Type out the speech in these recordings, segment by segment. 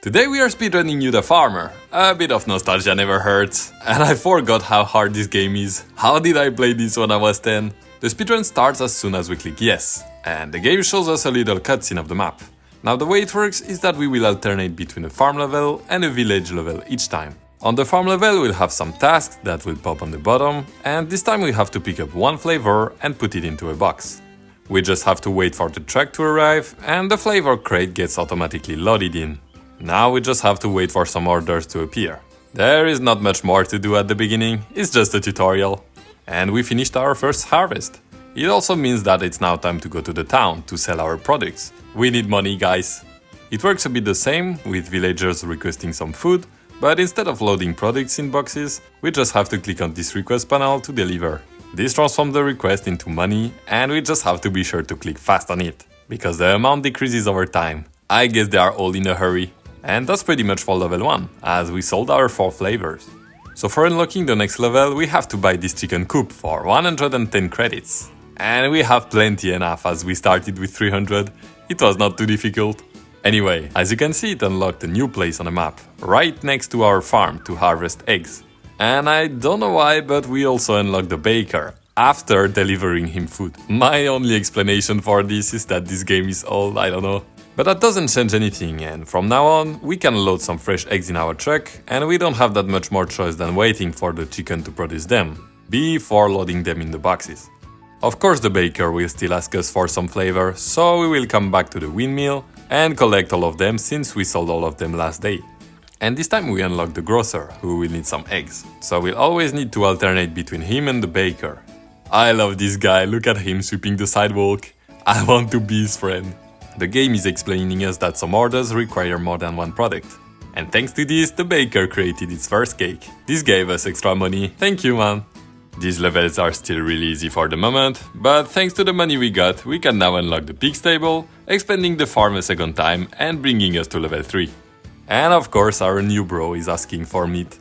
Today we are speedrunning Youda Farmer. A bit of nostalgia never hurts. And I forgot how hard this game is. How did I play this when I was 10? The speedrun starts as soon as we click yes. And the game shows us a little cutscene of the map. Now the way it works is that we will alternate between a farm level and a village level each time. On the farm level we'll have some tasks that will pop on the bottom, and this time we have to pick up one flavor and put it into a box. We just have to wait for the truck to arrive and the flavor crate gets automatically loaded in. Now we just have to wait for some orders to appear. There is not much more to do at the beginning, it's just a tutorial. And we finished our first harvest. It also means that it's now time to go to the town to sell our products. We need money, guys. It works a bit the same, with villagers requesting some food, but instead of loading products in boxes, we just have to click on this request panel to deliver. This transforms the request into money, and we just have to be sure to click fast on it, because the amount decreases over time. I guess they are all in a hurry. And that's pretty much for level 1, as we sold our 4 flavors. So for unlocking the next level, we have to buy this chicken coop for 110 credits. And we have plenty enough, as we started with 300, it was not too difficult. Anyway, as you can see, it unlocked a new place on the map, right next to our farm to harvest eggs. And I don't know why, but we also unlocked the baker, after delivering him food. My only explanation for this is that this game is old, I don't know. But that doesn't change anything, and from now on, we can load some fresh eggs in our truck, and we don't have that much more choice than waiting for the chicken to produce them, before loading them in the boxes. Of course the baker will still ask us for some flavor, so we will come back to the windmill and collect all of them since we sold all of them last day. And this time we unlock the grocer, who will need some eggs, so we'll always need to alternate between him and the baker. I love this guy, look at him sweeping the sidewalk. I want to be his friend. The game is explaining us that some orders require more than one product. And thanks to this, the baker created its first cake. This gave us extra money, thank you man! These levels are still really easy for the moment, but thanks to the money we got, we can now unlock the pig stable, expanding the farm a second time and bringing us to level 3. And of course our new bro is asking for meat.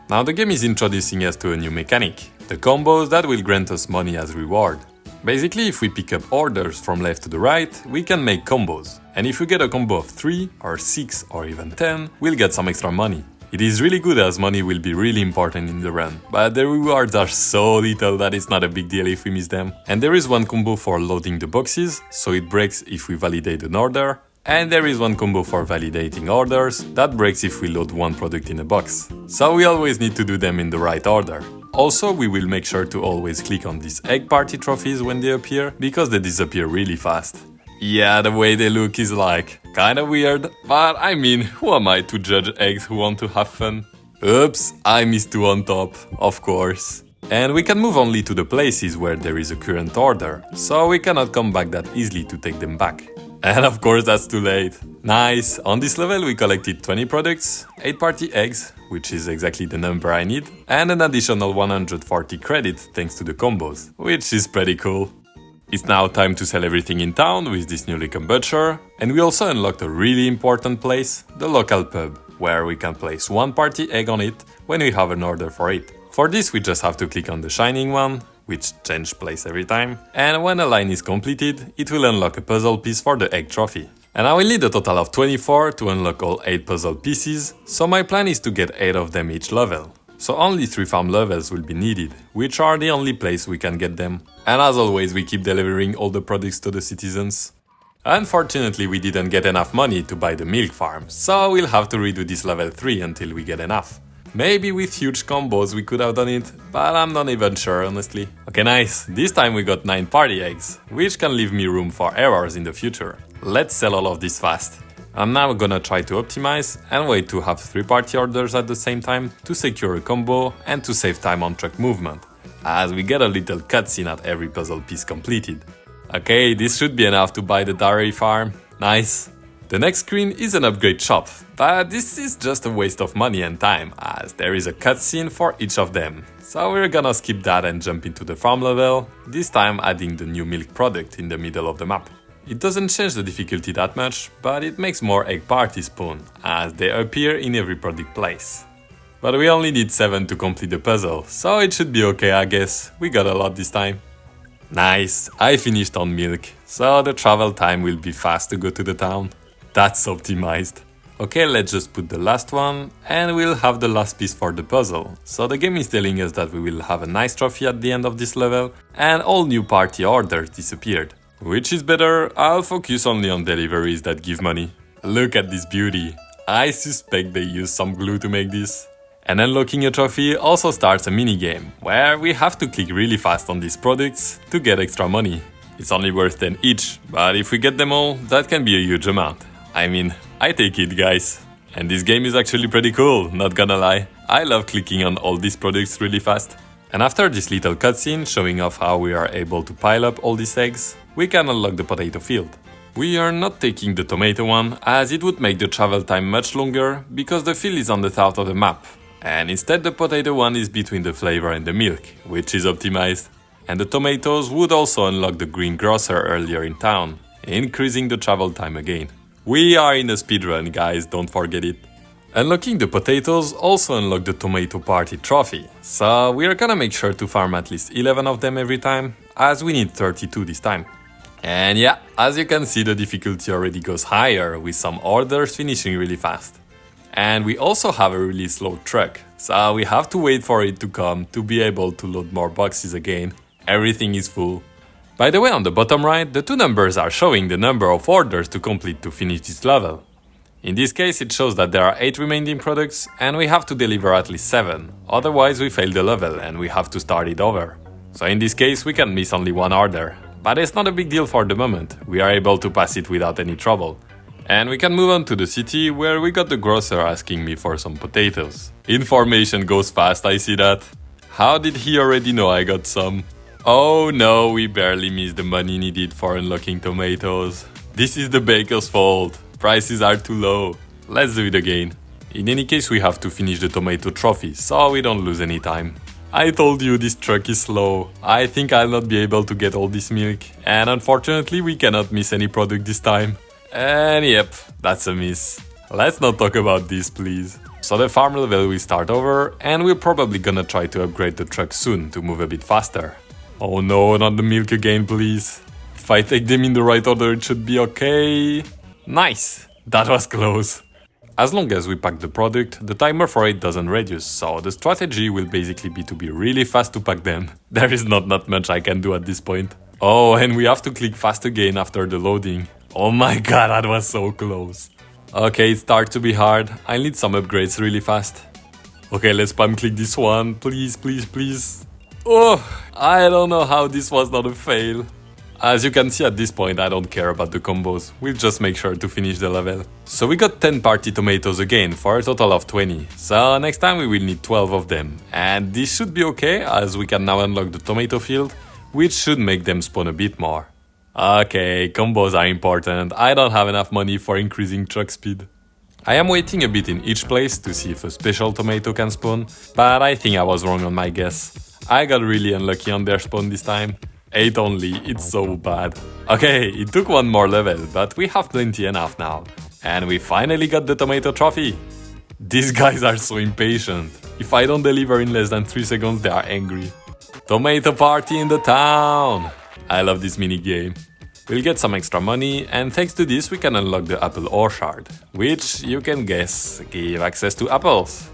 Now the game is introducing us to a new mechanic, the combos that will grant us money as reward. Basically, if we pick up orders from left to the right, we can make combos. And if we get a combo of 3, or 6, or even 10, we'll get some extra money. It is really good as money will be really important in the run, but the rewards are so little that it's not a big deal if we miss them. And there is one combo for loading the boxes, so it breaks if we validate an order. And there is one combo for validating orders, that breaks if we load one product in a box. So we always need to do them in the right order. Also, we will make sure to always click on these egg party trophies when they appear, because they disappear really fast. Yeah, the way they look is like, kinda weird, but I mean, who am I to judge eggs who want to have fun? Oops, I missed 2 on top, of course. And we can move only to the places where there is a current order, so we cannot come back that easily to take them back. And of course that's too late. Nice! On this level we collected 20 products, 8 party eggs, which is exactly the number I need, and an additional 140 credits thanks to the combos, which is pretty cool. It's now time to sell everything in town with this newly come butcher, and we also unlocked a really important place, the local pub, where we can place 1 party egg on it when we have an order for it. For this we just have to click on the shining one, which changes place every time, and when a line is completed, it will unlock a puzzle piece for the egg trophy. And I will need a total of 24 to unlock all 8 puzzle pieces, so my plan is to get 8 of them each level. So only 3 farm levels will be needed, which are the only place we can get them. And as always we keep delivering all the products to the citizens. Unfortunately we didn't get enough money to buy the milk farm, so we'll have to redo this level 3 until we get enough. Maybe with huge combos we could have done it, but I'm not even sure honestly. Okay nice, this time we got 9 party eggs, which can leave me room for errors in the future. Let's sell all of this fast. I'm now gonna try to optimize and wait to have 3 party orders at the same time to secure a combo and to save time on truck movement, as we get a little cutscene at every puzzle piece completed. Okay, this should be enough to buy the dairy farm. Nice. The next screen is an upgrade shop, but this is just a waste of money and time, as there is a cutscene for each of them. So we're gonna skip that and jump into the farm level, this time adding the new milk product in the middle of the map. It doesn't change the difficulty that much, but it makes more egg parties spawn, as they appear in every product place. But we only need 7 to complete the puzzle, so it should be okay I guess, we got a lot this time. Nice, I finished on milk, so the travel time will be fast to go to the town. That's optimized. Okay, let's just put the last one, and we'll have the last piece for the puzzle. So the game is telling us that we will have a nice trophy at the end of this level, and all new party orders disappeared. Which is better, I'll focus only on deliveries that give money. Look at this beauty. I suspect they used some glue to make this. And unlocking a trophy also starts a minigame, where we have to click really fast on these products to get extra money. It's only worth 10 each, but if we get them all, that can be a huge amount. I mean, I take it, guys. And this game is actually pretty cool, not gonna lie. I love clicking on all these products really fast. And after this little cutscene showing off how we are able to pile up all these eggs, we can unlock the potato field. We are not taking the tomato one, as it would make the travel time much longer, because the field is on the south of the map. And instead the potato one is between the flavor and the milk, which is optimized. And the tomatoes would also unlock the greengrocer earlier in town, increasing the travel time again. We are in a speedrun, guys, don't forget it. Unlocking the potatoes also unlock the tomato party trophy, so we are gonna make sure to farm at least 11 of them every time, as we need 32 this time. And yeah, as you can see, the difficulty already goes higher, with some orders finishing really fast. And we also have a really slow truck, so we have to wait for it to come to be able to load more boxes again. Everything is full. By the way, on the bottom right, the two numbers are showing the number of orders to complete to finish this level. In this case, it shows that there are 8 remaining products and we have to deliver at least 7, otherwise we fail the level and we have to start it over. So in this case, we can miss only one order, but it's not a big deal for the moment, we are able to pass it without any trouble. And we can move on to the city, where we got the grocer asking me for some potatoes. Information goes fast, I see that. How did he already know I got some? Oh no, we barely missed the money needed for unlocking tomatoes. This is the baker's fault. Prices are too low. Let's do it again. In any case, we have to finish the tomato trophy, so we don't lose any time. I told you this truck is slow. I think I'll not be able to get all this milk, and unfortunately we cannot miss any product this time. And yep, that's a miss. Let's not talk about this, please. So the farm level will start over, and we're probably gonna try to upgrade the truck soon to move a bit faster. Oh no, not the milk again, please. If I take them in the right order, it should be okay. Nice! That was close. As long as we pack the product, the timer for it doesn't reduce, so the strategy will basically be to be really fast to pack them. There is not much I can do at this point. Oh, and we have to click fast again after the loading. Oh my god, that was so close. Okay, it starts to be hard. I need some upgrades really fast. Okay, let's spam click this one. Please, please, please. Oh, I don't know how this was not a fail. As you can see, at this point I don't care about the combos, we'll just make sure to finish the level. So we got 10 party tomatoes again for a total of 20, so next time we will need 12 of them. And this should be okay, as we can now unlock the tomato field, which should make them spawn a bit more. Okay, combos are important, I don't have enough money for increasing truck speed. I am waiting a bit in each place to see if a special tomato can spawn, but I think I was wrong on my guess. I got really unlucky on their spawn this time. 8 only, it's so bad. Okay, it took one more level, but we have plenty enough now. And we finally got the tomato trophy. These guys are so impatient. If I don't deliver in less than 3 seconds, they are angry. Tomato party in the town! I love this mini game. We'll get some extra money, and thanks to this we can unlock the apple orchard, which, you can guess, give access to apples.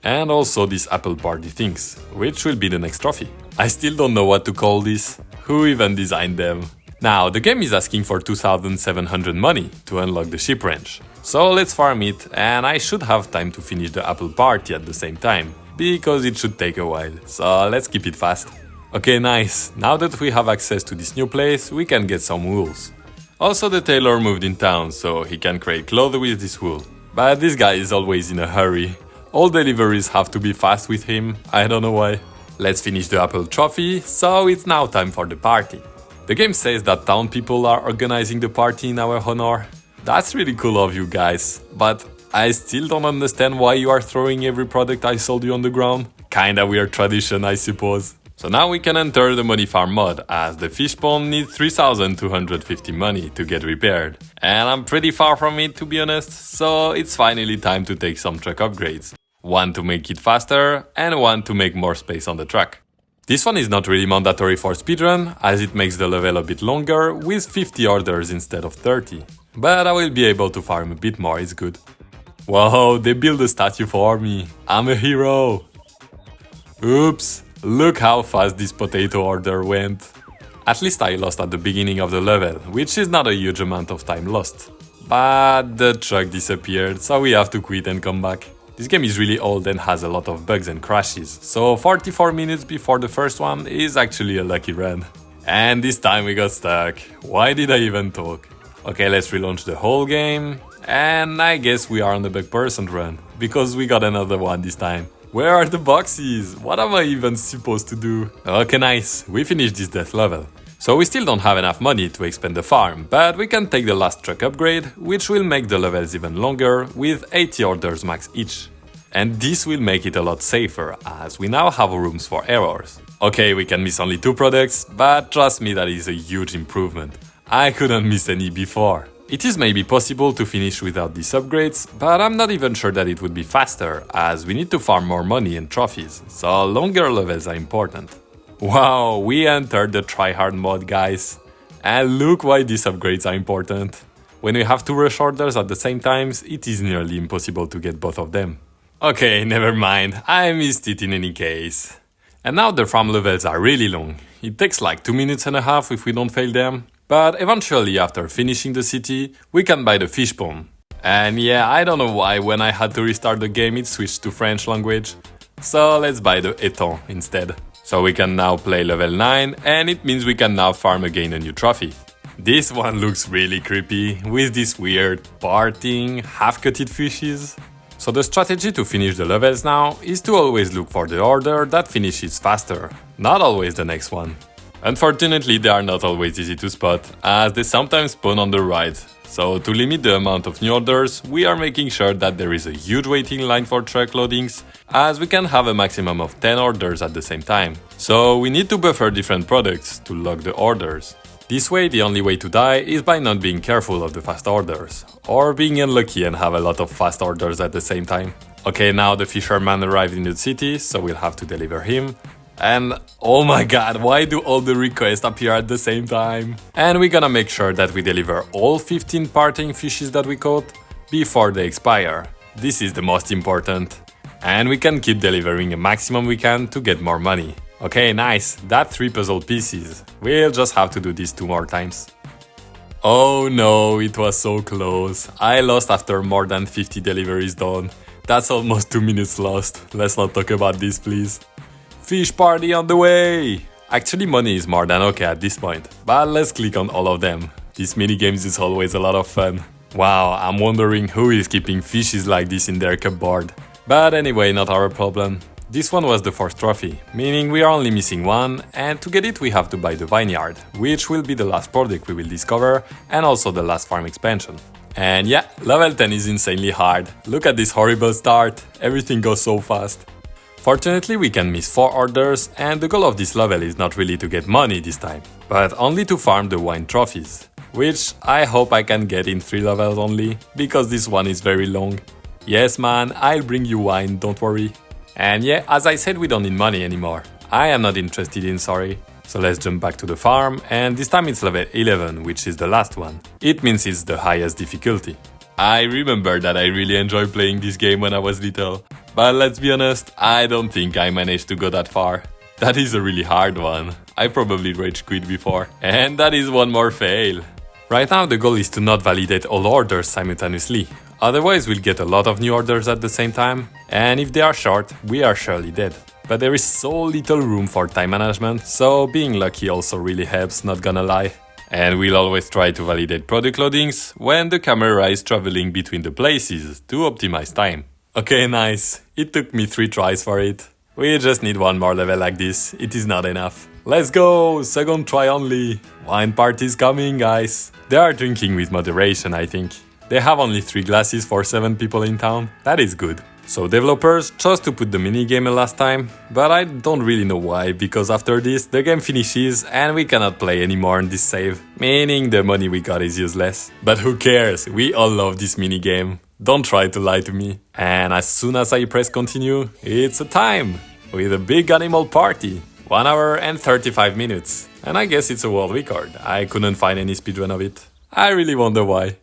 And also these apple party things, which will be the next trophy. I still don't know what to call this. Who even designed them? Now, the game is asking for 2,700 money to unlock the sheep ranch. So let's farm it, and I should have time to finish the apple party at the same time, because it should take a while, so let's keep it fast. Okay, nice. Now that we have access to this new place, we can get some wools. Also, the tailor moved in town, so he can create clothes with this wool. But this guy is always in a hurry. All deliveries have to be fast with him, I don't know why. Let's finish the apple trophy, so it's now time for the party. The game says that town people are organizing the party in our honor. That's really cool of you guys, but I still don't understand why you are throwing every product I sold you on the ground. Kinda weird tradition, I suppose. So now we can enter the money farm mod, as the fish pond needs 3,250 money to get repaired. And I'm pretty far from it, to be honest, so it's finally time to take some truck upgrades. One to make it faster, and one to make more space on the truck. This one is not really mandatory for speedrun, as it makes the level a bit longer, with 50 orders instead of 30. But I will be able to farm a bit more, it's good. Whoa, they built a statue for me. I'm a hero. Oops, look how fast this potato order went. At least I lost at the beginning of the level, which is not a huge amount of time lost. But the truck disappeared, so we have to quit and come back. This game is really old and has a lot of bugs and crashes, so 44 minutes before the first one is actually a lucky run. And this time we got stuck. Why did I even talk? Okay, let's relaunch the whole game. And I guess we are on the bug percent run, because we got another one this time. Where are the boxes? What am I even supposed to do? Okay, nice. We finished this death level. So we still don't have enough money to expand the farm, but we can take the last truck upgrade, which will make the levels even longer, with 80 orders max each. And this will make it a lot safer, as we now have rooms for errors. Okay, we can miss only 2 products, but trust me, that is a huge improvement. I couldn't miss any before. It is maybe possible to finish without these upgrades, but I'm not even sure that it would be faster, as we need to farm more money and trophies, so longer levels are important. Wow, we entered the tryhard mode, guys. And look why these upgrades are important. When we have 2 rush orders at the same time, it is nearly impossible to get both of them. Okay, never mind, I missed it in any case. And now the farm levels are really long. It takes like 2 minutes and a half if we don't fail them. But eventually, after finishing the city, we can buy the fish pond. And yeah, I don't know why when I had to restart the game it switched to French language. So let's buy the étang instead. So we can now play level 9 and it means we can now farm again a new trophy. This one looks really creepy, with these weird, parting, half-cutted fishes. So the strategy to finish the levels now is to always look for the order that finishes faster, not always the next one. Unfortunately, they are not always easy to spot, as they sometimes spawn on the right. So to limit the amount of new orders, we are making sure that there is a huge waiting line for truck loadings, as we can have a maximum of 10 orders at the same time. So we need to buffer different products to lock the orders. This way, the only way to die is by not being careful of the fast orders, or being unlucky and have a lot of fast orders at the same time. Okay, now the fisherman arrived in the city, so we'll have to deliver him. And oh my god, why do all the requests appear at the same time? And we're gonna make sure that we deliver all 15 parting fishes that we caught before they expire. This is the most important. And we can keep delivering a maximum we can to get more money. Okay, nice, that's 3 puzzle pieces. We'll just have to do this 2 more times. Oh no, it was so close. I lost after more than 50 deliveries done. That's almost 2 minutes lost. Let's not talk about this, please. Fish party on the way! Actually, money is more than okay at this point, but let's click on all of them. These minigames is always a lot of fun. Wow, I'm wondering who is keeping fishes like this in their cupboard. But anyway, not our problem. This one was the 4th trophy, meaning we are only missing 1, and to get it we have to buy the vineyard, which will be the last product we will discover, and also the last farm expansion. And yeah, level 10 is insanely hard. Look at this horrible start, everything goes so fast. Fortunately, we can miss 4 orders, and the goal of this level is not really to get money this time, but only to farm the wine trophies, which I hope I can get in 3 levels only, because this one is very long. Yes man, I'll bring you wine, don't worry. And yeah, as I said, we don't need money anymore. I am not interested in, sorry. So let's jump back to the farm, and this time it's level 11, which is the last one. It means it's the highest difficulty. I remember that I really enjoyed playing this game when I was little. But let's be honest, I don't think I managed to go that far. That is a really hard one. I probably rage quit before. And that is one more fail. Right now the goal is to not validate all orders simultaneously. Otherwise we'll get a lot of new orders at the same time. And if they are short, we are surely dead. But there is so little room for time management, so being lucky also really helps, not gonna lie. And we'll always try to validate product loadings when the camera is traveling between the places to optimize time. Okay, nice. It took me 3 tries for it. We just need 1 more level like this, it is not enough. Let's go! 2nd try only. Wine party's coming, guys. They are drinking with moderation, I think. They have only 3 glasses for 7 people in town. That is good. So developers chose to put the minigame last time, but I don't really know why, because after this the game finishes and we cannot play anymore on this save, meaning the money we got is useless. But who cares, we all love this minigame. Don't try to lie to me. And as soon as I press continue, it's a time! With a big animal party. 1 hour and 35 minutes. And I guess it's a world record. I couldn't find any speedrun of it. I really wonder why.